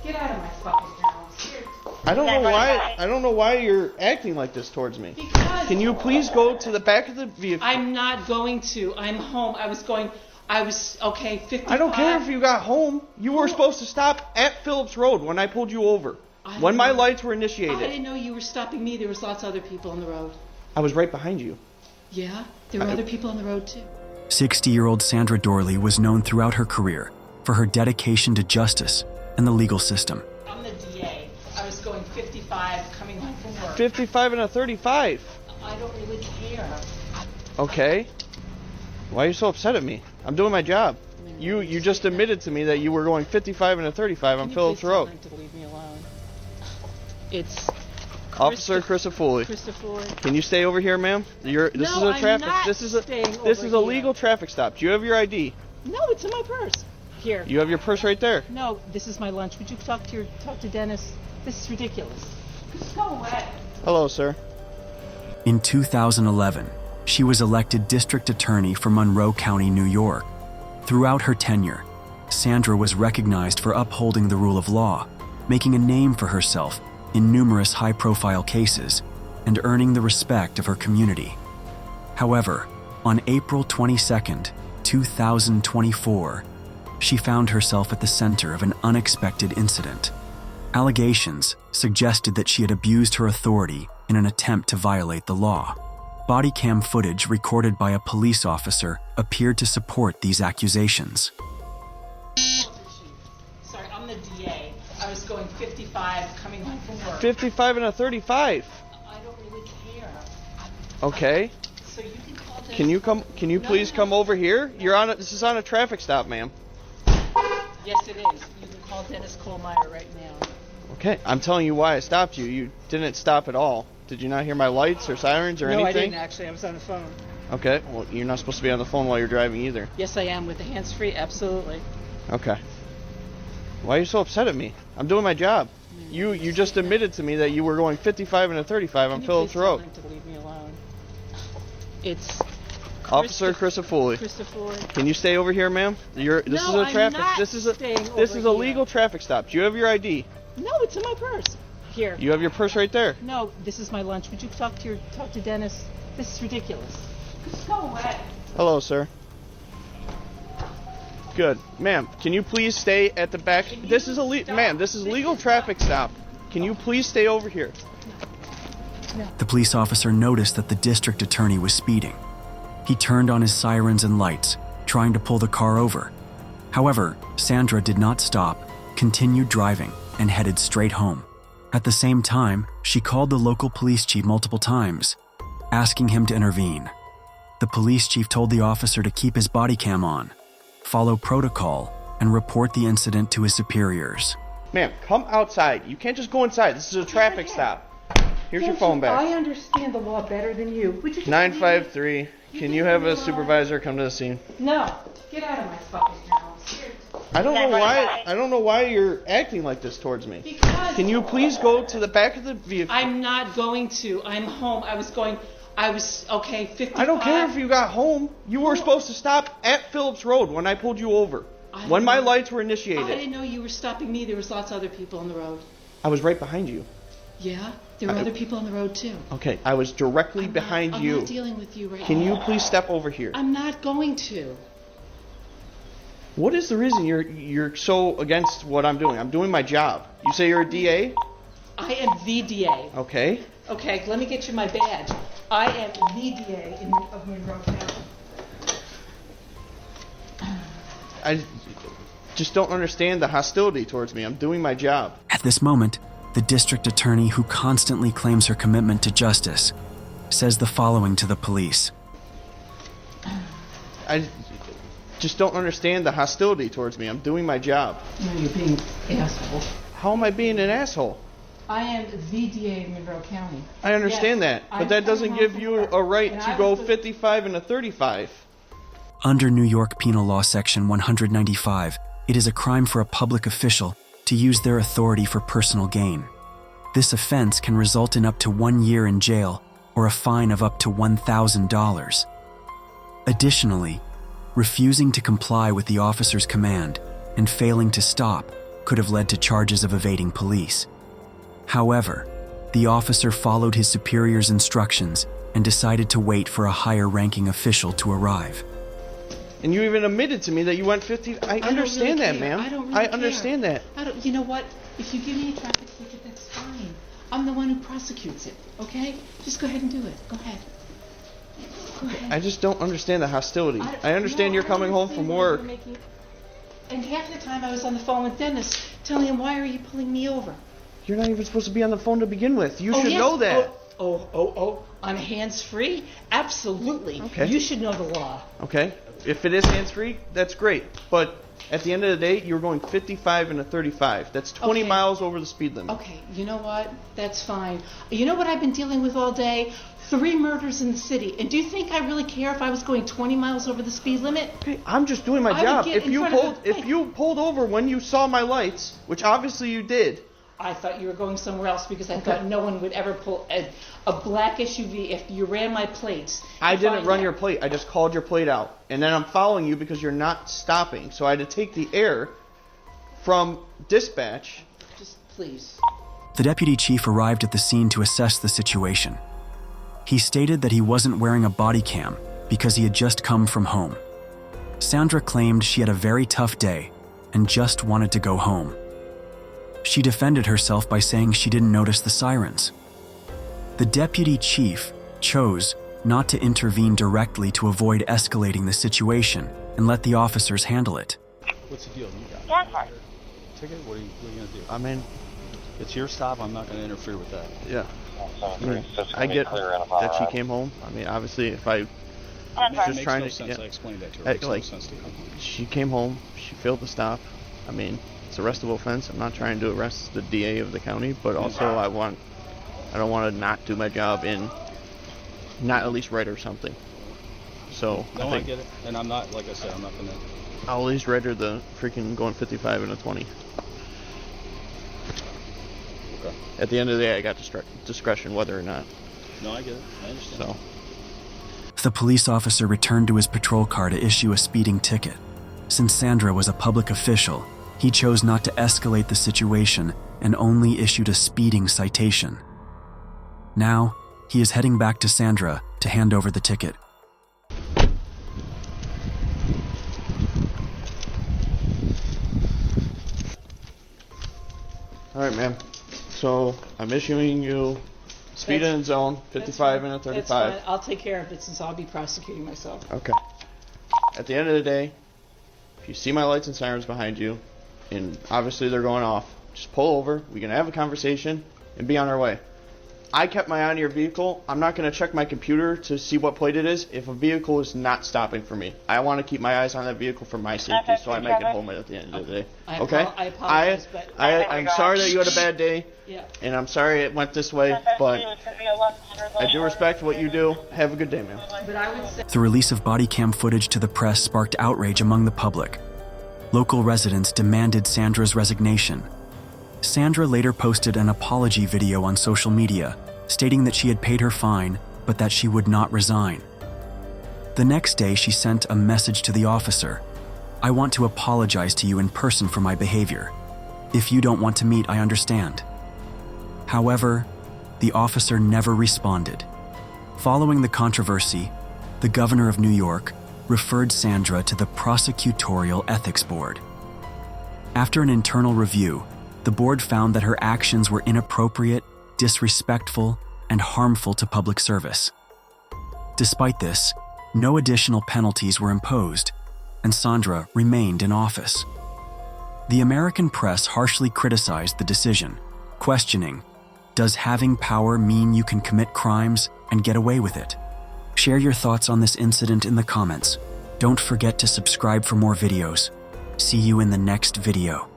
Get out of my fucking house. I don't know why you're acting like this towards me. Because Can you please go to the back of the vehicle? I'm not going to. I'm home. Okay, 55. I don't care if you got home. You were supposed to stop at Phillips Road when I pulled you over. When my lights were I initiated. didn't know you were stopping me. There was lots of other people on the road. I was right behind you. Yeah? There were other people on the road too. 60-year-old Sandra Dorley was known throughout her career for her dedication to justice and the legal system. I'm the DA. I was going 55 coming home from work. 55 and a 35. I don't really care. Okay. Why are you so upset at me? I'm doing my job. You just admitted to me that you were going 55 and a 35 on Phillips Road. Can you please tell him to leave me alone? It's Officer Christofoli. Christopher. Can you stay over here, ma'am? This is No, a traffic. I'm not This is a staying this over is a here. legal traffic stop. Do you have your ID? No, it's in my purse. Here. You have your purse right there. No, this is my lunch. Would you talk to Dennis? This is ridiculous. Just go away. Hello, sir. In 2011, she was elected district attorney for Monroe County, New York. Throughout her tenure, Sandra was recognized for upholding the rule of law, making a name for herself in numerous high-profile cases, and earning the respect of her community. However, on April 22, 2024, she found herself at the center of an unexpected incident. Allegations suggested that she had abused her authority in an attempt to violate the law. Body cam footage recorded by a police officer appeared to support these accusations. Sorry, I'm the DA. I was going 55 coming home from work. 55 and a 35. I don't really care. Okay. So you can call Dennis. Can you please come over here? This is on a traffic stop, ma'am. Yes, it is. You can call Dennis Kohlmeyer right now. Okay. I'm telling you why I stopped you. You didn't stop at all. Did you not hear my lights or sirens or anything? No, I didn't actually. I was on the phone. Okay. Well, you're not supposed to be on the phone while you're driving either. Yes, I am with the hands-free. Absolutely. Okay. Why are you so upset at me? I'm doing my job. You just admitted to me that you were going 55 and a 35 on Phillips Road. Can you please tell him to leave me alone? It's Officer Chrisofoli. Christopher. Can you stay over here, ma'am? This is a I'm traffic. not This is a staying over this is a here. legal traffic stop. Do you have your ID? No, it's in my purse. Here. You have your purse right there. No, this is my lunch. Would you talk to Dennis? This is ridiculous. Just go away. Hello, sir. Good, ma'am. Can you please stay at the back? This is legal traffic stop. Can you please stay over here? The police officer noticed that the district attorney was speeding. He turned on his sirens and lights, trying to pull the car over. However, Sandra did not stop, continued driving, and headed straight home. At the same time, she called the local police chief multiple times, asking him to intervene. The police chief told the officer to keep his body cam on, follow protocol, and report the incident to his superiors. Ma'am, come outside. You can't just go inside. This is a traffic stop. Here's your phone back. I understand the law better than you. Would you just 953. Can you have a supervisor come to the scene? No. Get out of my fucking house. I don't know why you're acting like this towards me. Because Can you please go to the back of the vehicle? I'm not going to. I'm home. Okay, 55. I don't care if you got home. You were supposed to stop at Phillips Road when I pulled you over. When my lights were I initiated. didn't know you were stopping me. There was lots of other people on the road. I was right behind you. Yeah? There were other people on the road too. Okay, I was directly behind you. I'm not dealing with you right now. Can you please step over here? I'm not going to. What is the reason you're so against what I'm doing? I'm doing my job. You say you're a DA? I am the DA. Okay. Okay, let me get you my badge. I am the DA of Monroe County. I just don't understand the hostility towards me. I'm doing my job. At this moment, the district attorney, who constantly claims her commitment to justice, says the following to the police. I just don't understand the hostility towards me. I'm doing my job. No, you're being an asshole. How am I being an asshole? I am the DA of Monroe County. I understand that, but that doesn't give you a right to go 55 and a 35. Under New York Penal Law Section 195, it is a crime for a public official to use their authority for personal gain. This offense can result in up to 1 year in jail or a fine of up to $1,000. Additionally, refusing to comply with the officer's command and failing to stop could have led to charges of evading police. However, the officer followed his superior's instructions and decided to wait for a higher-ranking official to arrive. And you even admitted to me that you went 50. I understand really that, care. ma'am. I don't really understand care. that. You know what? If you give me a traffic ticket, that's fine. I'm the one who prosecutes it, okay? Just go ahead and do it. Go ahead. Go ahead. I just don't understand the hostility. I understand No, you're I coming home understand from why you're work. And half the time I was on the phone with Dennis, telling him, why are you pulling me over? You're not even supposed to be on the phone to begin with. You should yes. know that. Oh, I'm hands-free? Absolutely. Okay. You should know the law. Okay? If it is hands-free, that's great. But at the end of the day, you were going 55 and a 35. That's 20 Okay. miles over the speed limit. Okay, you know what? That's fine. You know what I've been dealing with all day? 3 murders in the city. And do you think I really care if I was going 20 miles over the speed limit? Okay, I'm just doing my I would job. get If in you front of pulled, the if thing. you pulled over when you saw my lights, which obviously you did, I thought you were going somewhere else because I thought no one would ever pull a black SUV if you ran my plates. I If didn't run your plate. I just called your plate out, and then I'm following you because you're not stopping. So I had to take the air from dispatch. Just please. The deputy chief arrived at the scene to assess the situation. He stated that he wasn't wearing a body cam because he had just come from home. Sandra claimed she had a very tough day and just wanted to go home. She defended herself by saying she didn't notice the sirens. The deputy chief chose not to intervene directly to avoid escalating the situation and let the officers handle it. What's the deal? You got a ticket? What are you going to do? I mean, It's your stop. I'm not going to interfere with that. yeah. I get that she came home. I mean, obviously, if I It just makes trying no to sense. yeah. I explained that to her. I- It makes like- no sense to come home. She came home. She failed the stop. I mean, it's a arrestable offense. I'm not trying to arrest the DA of the county, but also I don't want to not do my job and not at least write her something. So No, I think get it. And I'm not, like I said, I'm not going to. I'll at least write her the freaking going 55 and a 20. Okay. At the end of the day, I got discretion whether or not. No, I get it. I understand. So The police officer returned to his patrol car to issue a speeding ticket. Since Sandra was a public official, he chose not to escalate the situation and only issued a speeding citation. Now, he is heading back to Sandra to hand over the ticket. all right, ma'am. So I'm issuing you speed That's- in zone 55 and a That's 35. fine. I'll take care of it since I'll be prosecuting myself. Okay. At the end of the day, if you see my lights and sirens behind you, and obviously they're going off, just pull over. We can have a conversation and be on our way. I kept my eye on your vehicle. I'm not going to check my computer to see what plate it is if a vehicle is not stopping for me. I want to keep my eyes on that vehicle for my safety, so I make it home at the end of the day. I Okay? I apologize, but I'm sorry that you had a bad day, yeah. and I'm sorry it went this way, but I do respect what you do. Have a good day, man. But I would say The release of body cam footage to the press sparked outrage among the public. Local residents demanded Sandra's resignation. Sandra later posted an apology video on social media, stating that she had paid her fine, but that she would not resign. The next day, she sent a message to the officer. "I want to apologize to you in person for my behavior. If you don't want to meet, I understand." However, the officer never responded. Following the controversy, the governor of New York referred Sandra to the Prosecutorial Ethics Board. After an internal review, the board found that her actions were inappropriate, disrespectful, and harmful to public service. Despite this, no additional penalties were imposed, and Sandra remained in office. The American press harshly criticized the decision, questioning, "Does having power mean you can commit crimes and get away with it?" Share your thoughts on this incident in the comments. Don't forget to subscribe for more videos. See you in the next video.